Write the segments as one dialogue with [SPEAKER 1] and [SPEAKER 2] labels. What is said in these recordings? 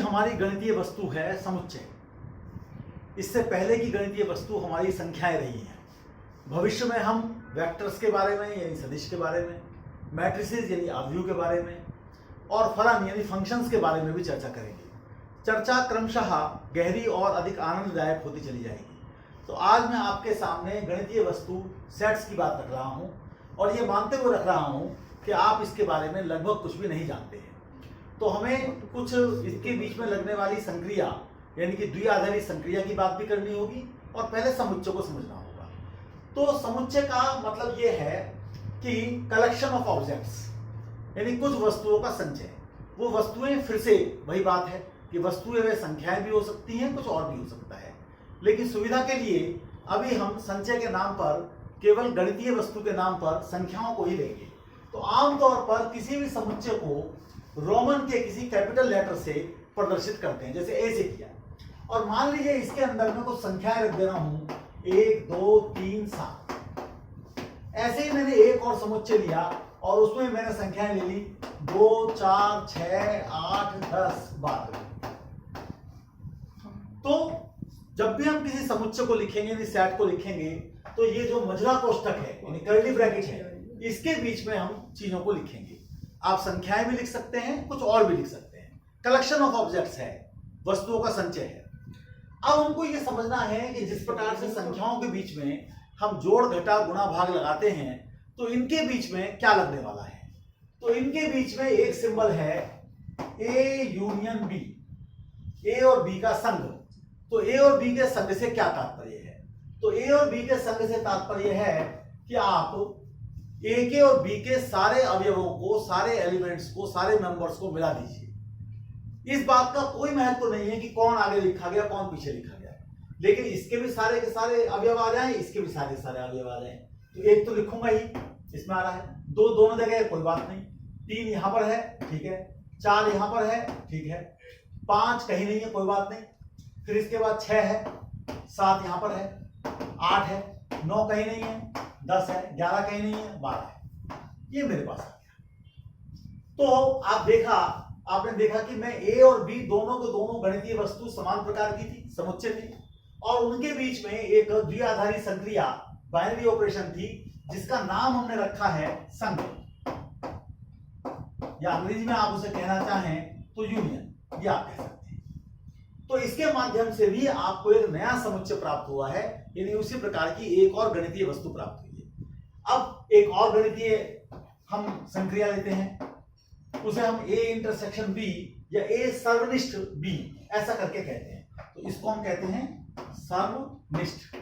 [SPEAKER 1] हमारी गणितीय वस्तु है समुच्चय। इससे पहले की गणितीय वस्तु हमारी संख्याएं रही हैं। भविष्य में हम वेक्टर्स के बारे में यानी सदिश के बारे में, मैट्रिसेस यानी आव्यूह के बारे में और फलन यानी फंक्शंस के बारे में भी चर्चा करेंगे। चर्चा क्रमशः गहरी और अधिक आनंददायक होती चली जाएगी। तो आज मैं आपके सामने गणितीय वस्तु सेट्स की बात रख रहा हूँ और ये मानते हुए रख रहा हूँ कि आप इसके बारे में लगभग कुछ भी नहीं जानते हैं। तो हमें कुछ इसके बीच में लगने वाली संक्रिया यानी कि द्विआधारी संक्रिया की बात भी करनी होगी और पहले समुच्चय को समझना होगा। तो समुच्चय का मतलब ये है कि कलेक्शन ऑफ ऑब्जेक्ट्स यानी कुछ वस्तुओं का संचय। वो वस्तुएं फिर से वही बात है कि वस्तुएं वे संख्याएं भी हो सकती हैं, कुछ और भी हो सकता है, लेकिन सुविधा के लिए अभी हम संचय के नाम पर केवल गणितीय वस्तु के नाम पर संख्याओं को ही लेंगे। तो आमतौर पर किसी भी समुच्चय को रोमन के किसी कैपिटल लेटर से प्रदर्शित करते हैं, जैसे ए से किया। और मान लीजिए इसके अंदर में कुछ संख्याएं रख दे रहा हूं 1 2 3 7। ऐसे ही मैंने एक और समुच्चय लिया और उसमें मैंने संख्याएं ले ली 2 4 6 8 10 12। तो जब भी हम किसी समुच्चय को लिखेंगे यानी सेट को लिखेंगे तो ये जो मझला कोष्ठक है यानी कर्ली ब्रैकेट है, इसके बीच में हम चीजों को लिखेंगे। आप संख्याएं भी लिख सकते हैं, कुछ और भी लिख सकते हैं। कलेक्शन ऑफ ऑब्जेक्ट्स है, वस्तुओं का संचय है। अब हमको ये समझना है कि जिस प्रकार से संख्याओं के बीच में हम जोड़ घटा गुणा भाग लगाते हैं तो इनके बीच में क्या लगने वाला है। तो इनके बीच में एक सिंबल है ए यूनियन बी, ए और बी का संघ। तो ए और बी के संघ से क्या तात्पर्य है? तो ए और बी के संघ से तात्पर्य है कि आप ए के और बी के सारे अवयवों को, सारे एलिमेंट्स को, सारे मेंबर्स को मिला दीजिए। इस बात का कोई महत्व नहीं है कि कौन आगे लिखा गया कौन पीछे लिखा गया, लेकिन इसके भी सारे के सारे अवयव आ जाएं, इसके भी सारे सारे अवयव आ जाएं। तो एक तो लिखूंगा ही, इसमें आ रहा है, दो दोनों जगह है कोई बात नहीं, 3 यहां पर है ठीक है, 4 यहां पर है ठीक है, 5 कहीं नहीं है कोई बात नहीं, फिर इसके बाद 6 है, 7 यहां पर है, 8 है, 9 कहीं नहीं है, 10 है, 11 कहीं नहीं है, 12 है। ये मेरे पास आ गया। तो आपने देखा कि मैं ए और बी दोनों के दोनों गणितीय वस्तु समान प्रकार की थी, समुच्चय थी, और उनके बीच में एक द्विआधारी संक्रिया बाइनरी ऑपरेशन थी जिसका नाम हमने रखा है संघ, या अंग्रेजी में आप उसे कहना चाहें तो यूनियन, ये आप कह सकते हैं। तो इसके माध्यम से भी आपको एक नया समुच्चय प्राप्त हुआ है, यानी उसी प्रकार की एक और गणितीय वस्तु प्राप्त हुई है। अब एक और गणितीय हम संक्रिया लेते हैं, उसे हम ए इंटरसेक्शन बी या ए सर्वनिष्ठ बी ऐसा करके कहते हैं। तो इसको हम कहते हैं सर्वनिष्ठ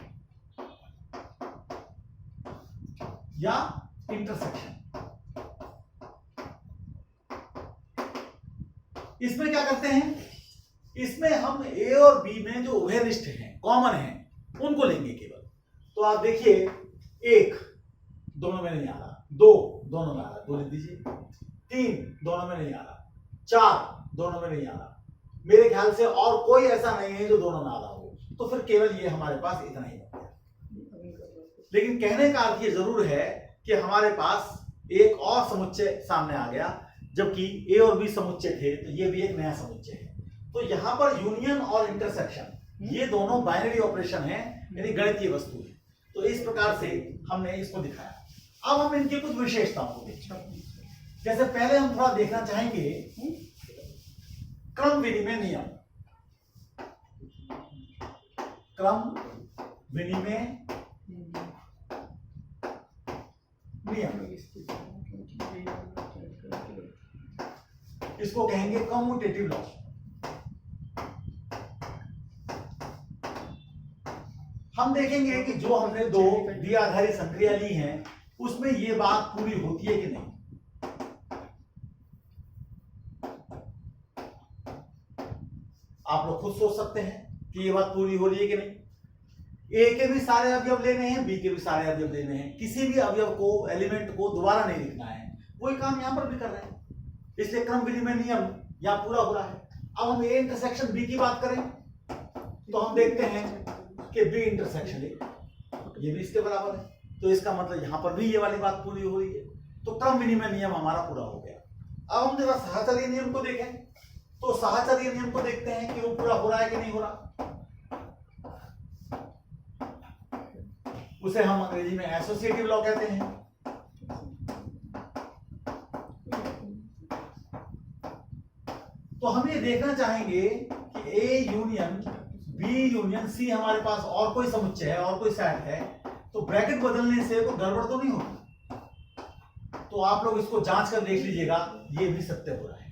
[SPEAKER 1] या इंटरसेक्शन। इसमें क्या करते हैं, इसमें हम ए और बी में जो उभयनिष्ठ हैं, कॉमन हैं, उनको लेंगे केवल। तो आप देखिए 1 दोनों में नहीं आ रहा, 2 दोनों में आ रहा, 2 लिख दीजिए, 3 दोनों में नहीं आ रहा, 4 दोनों में नहीं आ रहा, मेरे ख्याल से और कोई ऐसा नहीं है जो दोनों में आ रहा हो, तो फिर केवल ये हमारे पास इतना ही बच गया। लेकिन कहने का अर्थ ये जरूर है कि हमारे पास एक और समुच्चय सामने आ गया, जबकि ए और बी समुच्चय थे तो ये भी एक नया समुच्चय है। तो यहां पर यूनियन और इंटरसेक्शन ये दोनों बाइनरी ऑपरेशन है, यानी गणितीय वस्तु है। तो इस प्रकार से हमने इसको दिखाया। अब हम इनकी कुछ विशेषताओं को देखें। जैसे पहले हम थोड़ा देखना चाहेंगे क्रम विनिमय नियम। क्रम विनिमय नियम, इसको कहेंगे कम्यूटेटिव लॉ। हम देखेंगे कि जो हमने 2 द्विआधारी संक्रिया ली हैं उसमें ये बात पूरी होती है कि नहीं। आप लोग खुद सोच सकते हैं कि ये बात पूरी हो रही है कि नहीं। ए के भी सारे अवयव लेने हैं, बी के भी सारे अवयव लेने हैं, किसी भी अवयव को, एलिमेंट को दोबारा नहीं लिखना है। वही काम यहां पर भी कर रहे हैं, इसलिए क्रम विनिमय नियम यहां पूरा हो रहा है। अब हम ए इंटरसेक्शन बी की बात करें तो हम देखते हैं कि बी इंटरसेक्शन ये भी इसके बराबर है, तो इसका मतलब यहां पर भी ये वाली बात पूरी हो रही है। तो क्रम विनिमय नियम हमारा पूरा हो गया। अब हम जरा सहचर्य नियम को देखें तो साहचर्य नियम को देखते हैं कि वो पूरा हो रहा है कि नहीं हो रहा। उसे हम अंग्रेजी में एसोसिएटिव लॉ कहते हैं। तो हम ये देखना चाहेंगे कि A union B union C हमारे पास और कोई समुच्चय है और कोई सेट है, तो ब्रैकेट बदलने से कोई गड़बड़ तो नहीं होगी। तो आप लोग इसको जांच कर देख लीजिएगा, ये भी सत्य हो रहा है।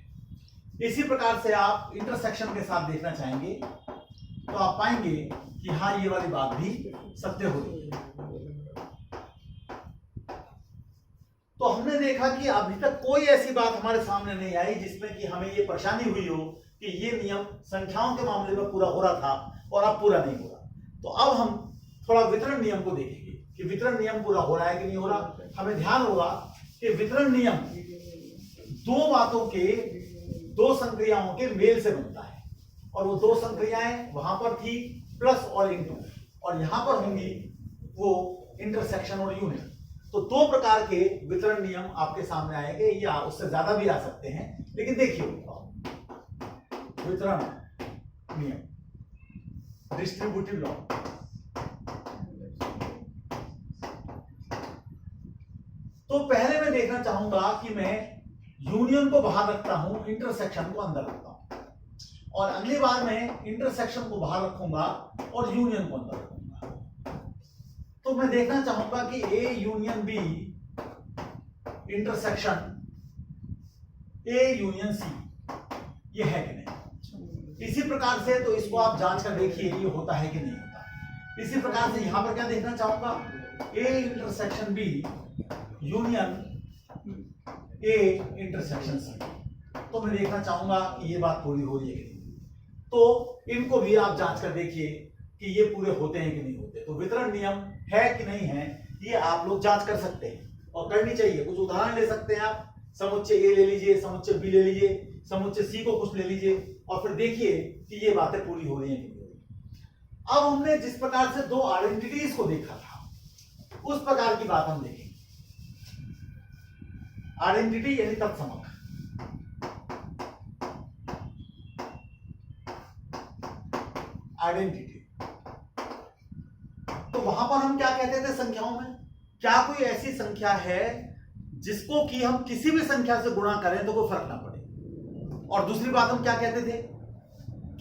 [SPEAKER 1] इसी प्रकार से आप इंटरसेक्शन के साथ देखना चाहेंगे तो आप पाएंगे कि हाँ, ये वाली बात भी सत्य हो रही है। तो हमने देखा कि अभी तक कोई ऐसी बात हमारे सामने नहीं आई जिसमें कि हमें ये परेशानी हुई हो कि ये नियम संख्याओं के मामले में पूरा हो रहा था और अब पूरा नहीं हो रहा। तो अब हम थोड़ा वितरण नियम को देखेंगे कि वितरण नियम पूरा हो रहा है कि नहीं हो रहा। हमें ध्यान होगा कि वितरण नियम दो बातों के, दो संक्रियाओं के मेल से बनता है, और वो दो संक्रियाएं वहां पर थी प्लस और इनटू, और यहां पर होंगी वो इंटरसेक्शन और यूनियन। तो दो प्रकार के वितरण नियम आपके सामने आएंगे, या उससे ज्यादा भी आ सकते हैं, लेकिन देखिए वितरण नियम, डिस्ट्रीब्यूटिव लॉ। तो पहले मैं देखना चाहूंगा कि मैं यूनियन को बाहर रखता हूं, इंटरसेक्शन को अंदर रखता हूं, और अगली बार मैं इंटरसेक्शन को बाहर रखूंगा और यूनियन को अंदर रखूंगा। तो मैं देखना चाहूंगा कि A union B intersection A union C ये है कि नहीं। इसी प्रकार से तो इसको आप जांच कर देखिए ये होता है कि नहीं होता। इसी प्रकार से यहां पर क्या देखना चाहूंगा, A intersection B union A intersection C. तो मैं देखना चाहूंगा कि ये बात पूरी हो रही है कि नहीं। तो इनको भी आप जांच कर देखिए कि ये पूरे होते हैं कि नहीं होते। तो वितरण नियम है कि नहीं है ये आप लोग जांच कर सकते हैं और करनी चाहिए। कुछ उदाहरण ले सकते हैं आप, समुच्चय ए ले लीजिए, समुच्चय बी ले लीजिए, समुच्चय सी को कुछ ले लीजिए, और फिर देखिए कि ये बातें पूरी हो रही हैं कि नहीं हो रही। अब हमने जिस प्रकार से दो आइडेंटिटीज को देखा था उस प्रकार की बात हम देखेंगे। आइडेंटिटी यानी तत्समक। आइडेंटिटी, तो वहां पर हम क्या कहते थे संख्याओं में, क्या कोई ऐसी संख्या है जिसको कि हम किसी भी संख्या से गुणा करें तो कोई फर्क ना पड़े। और दूसरी बात हम क्या कहते थे,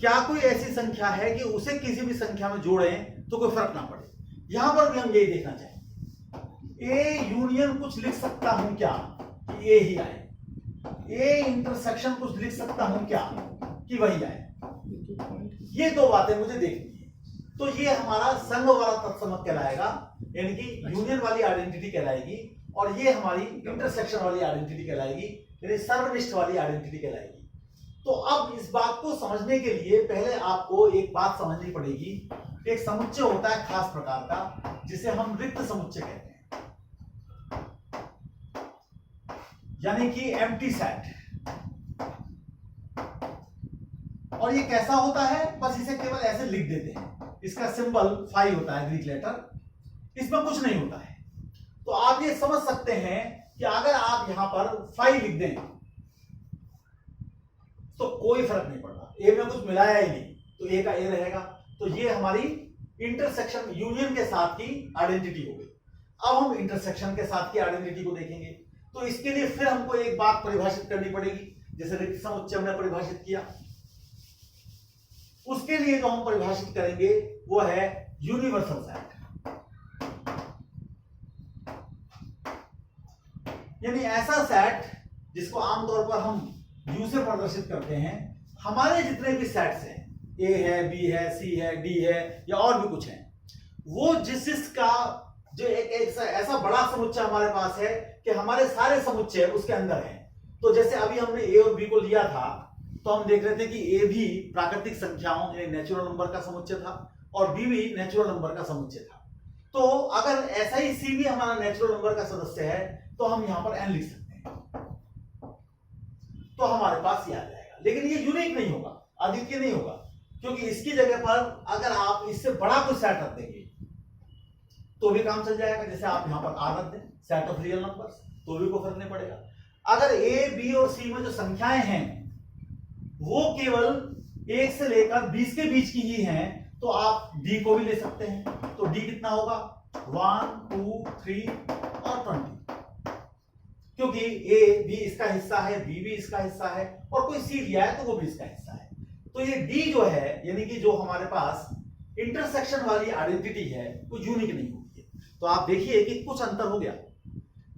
[SPEAKER 1] क्या कोई ऐसी संख्या है कि उसे किसी भी संख्या में जोड़ें तो कोई फर्क ना पड़े। यहां पर भी हम यही देखना चाहेंगे। ए यूनियन कुछ लिख सकता हूं क्या कि ए ही आए, ए इंटरसेक्शन कुछ लिख सकता हूं क्या कि वही आए। ये दो बातें मुझे देखनी है। तो ये हमारा संघ वाला तत्समक कहलाएगा, यानी कि यूनियन वाली आइडेंटिटी कहलाएगी, और ये हमारी इंटरसेक्शन वाली आइडेंटिटी कहलाएगी, यानी सर्वनिष्ठ वाली आइडेंटिटी कहलाएगी। तो अब इस बात को समझने के लिए पहले आपको एक बात समझनी पड़ेगी। एक समुच्चय होता है खास प्रकार का जिसे हम रिक्त समुच्चय कहते हैं, यानी कि एम्प्टी सेट। और ये कैसा होता है, बस इसे केवल ऐसे लिख देते हैं। इसका सिंबल फाई होता है, ग्रीक लेटर, इसमें कुछ नहीं होता है। तो आप ये समझ सकते हैं कि अगर आप यहां पर फाई लिख दें तो कोई फर्क नहीं पड़ता, ए में कुछ मिलाया ही नहीं, तो ए का ए रहेगा। तो ये हमारी इंटरसेक्शन यूनियन के साथ की आइडेंटिटी हो गई। अब हम इंटरसेक्शन के साथ की आइडेंटिटी को देखेंगे। तो इसके लिए फिर हमको एक बात परिभाषित करनी पड़ेगी, जैसे रिक्त समुच्चय हमने परिभाषित किया। उसके लिए जो हम परिभाषित करेंगे वो है यूनिवर्सल सेट, यानी ऐसा सेट जिसको आमतौर पर हम यू से प्रदर्शित करते हैं। हमारे जितने भी सेट्स हैं, ए है, बी है, सी है, डी है, या और भी कुछ है, वो जिसका जो एक ऐसा बड़ा समुच्चय हमारे पास है कि हमारे सारे समुच्चय उसके अंदर हैं। तो जैसे अभी हमने ए और बी को लिया था तो हम देख रहे थे कि ए भी प्राकृतिक संख्याओं यानी नेचुरल नंबर का समुच्चय था और बी भी नेचुरल नंबर का समुच्चय था। तो अगर ऐसा ही सी भी हमारा नेचुरल नंबर का सदस्य है तो हम यहां पर एन लिख सकते हैं, तो हमारे पास ये आ जाएगा। लेकिन ये यूनिक नहीं होगा, अद्वितीय नहीं होगा, क्योंकि इसकी जगह पर अगर आप इससे बड़ा कोई सेट रख देंगे तो भी काम चल जाएगा। जैसे आप यहां पर आर रख दें, सेट ऑफ रियल नंबर्स, तो भी कोई फर्क नहीं पड़ेगा। अगर ए, बी और सी में जो संख्याएं हैं वो केवल 1 से लेकर 20 के बीच की ही हैं, तो आप डी को भी ले सकते हैं। तो डी कितना होगा 1 2 3 और 20, क्योंकि ए भी इसका हिस्सा है, बी भी इसका हिस्सा है, और कोई सी दिया है तो वो भी इसका हिस्सा है। तो ये डी जो है, यानी कि जो हमारे पास इंटरसेक्शन वाली आइडेंटिटी है, वो यूनिक नहीं होती है। तो आप देखिए कि कुछ अंतर हो गया,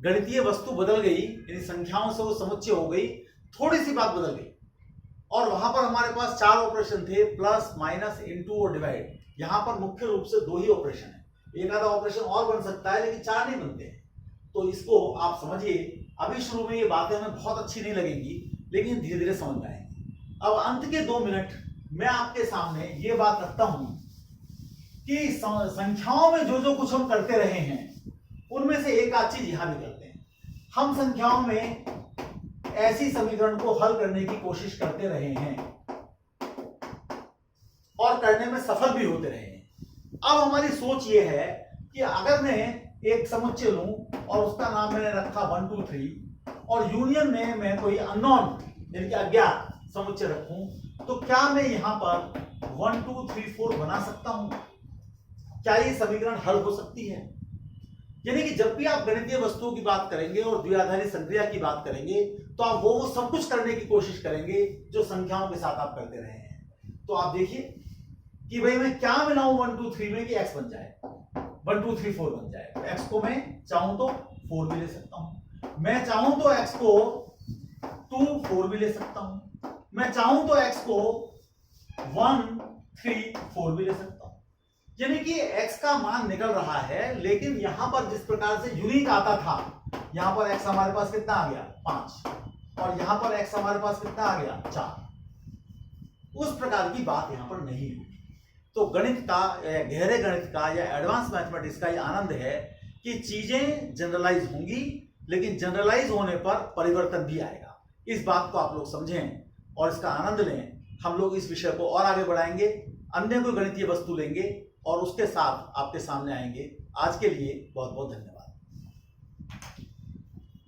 [SPEAKER 1] गणितीय वस्तु बदल गई, यानी संख्याओं से वो समुच्चय हो गई, थोड़ी सी बात बदल गई। और वहां पर हमारे पास 4 ऑपरेशन थे, प्लस माइनस इनटू और डिवाइड। यहां पर मुख्य रूप से 2 ही ऑपरेशन है, एक आधा ऑपरेशन और बन सकता है लेकिन 4 नहीं बनते हैं। तो इसको आप समझिए, अभी शुरू में ये बातें हमें बहुत अच्छी नहीं लगेंगी, लेकिन धीरे धीरे समझ में आएंगी। अब अंत के 2 मिनट मैं आपके सामने ये बात रखता हूं कि संख्याओं में जो जो कुछ हम करते रहे हैं, उनमें से एक आध चीज यहां भी करते हैं। हम संख्याओं में ऐसी समीकरण को हल करने की कोशिश करते रहे हैं और करने में सफल भी होते रहे हैं। अब हमारी सोच ये है कि अगर मैं एक समुच्चय लूं और उसका नाम मैंने रखा 1 2 3 और यूनियन में मैं कोई अननोन यानी कि अज्ञात समुच्चय रखूं, तो क्या मैं यहां पर 1 2 3 4 बना सकता हूं? क्या ये समीकरण हल हो सकती है? यानी कि जब भी आप गणितीय वस्तुओं की बात करेंगे और द्विआधारी संक्रिया की बात करेंगे, तो आप वो सब कुछ करने की कोशिश करेंगे जो संख्याओं के साथ आप करते रहे हैं। तो आप देखिए कि भाई मैं क्या मिलाऊं 1 2 3 में कि x बन जाए, 1 2 3 4 बन जाए। तो x को मैं चाहूं तो 4 भी ले सकता हूं, मैं चाहूं तो x को 2 4 भी ले सकता हूं, मैं चाहूं तो x को 1 3 4 भी ले सकता हूं। यानी कि x का मान निकल रहा है, लेकिन यहां पर जिस प्रकार से यूनिक आता था, यहां पर x हमारे पास कितना आ गया 5, और यहां पर x हमारे पास कितना आ गया 4, उस प्रकार की बात यहां पर नहीं होगी। तो गणित का, गहरे गणित का या एडवांस मैथमेटिक्स का ये आनंद है कि चीजें जनरलाइज होंगी, लेकिन जनरलाइज होने पर परिवर्तन भी आएगा। इस बात को आप लोग समझें और इसका आनंद लें। हम लोग इस विषय को और आगे बढ़ाएंगे, अन्य कोई गणितीय वस्तु लेंगे और उसके साथ आपके सामने आएंगे। आज के लिए बहुत बहुत धन्यवाद।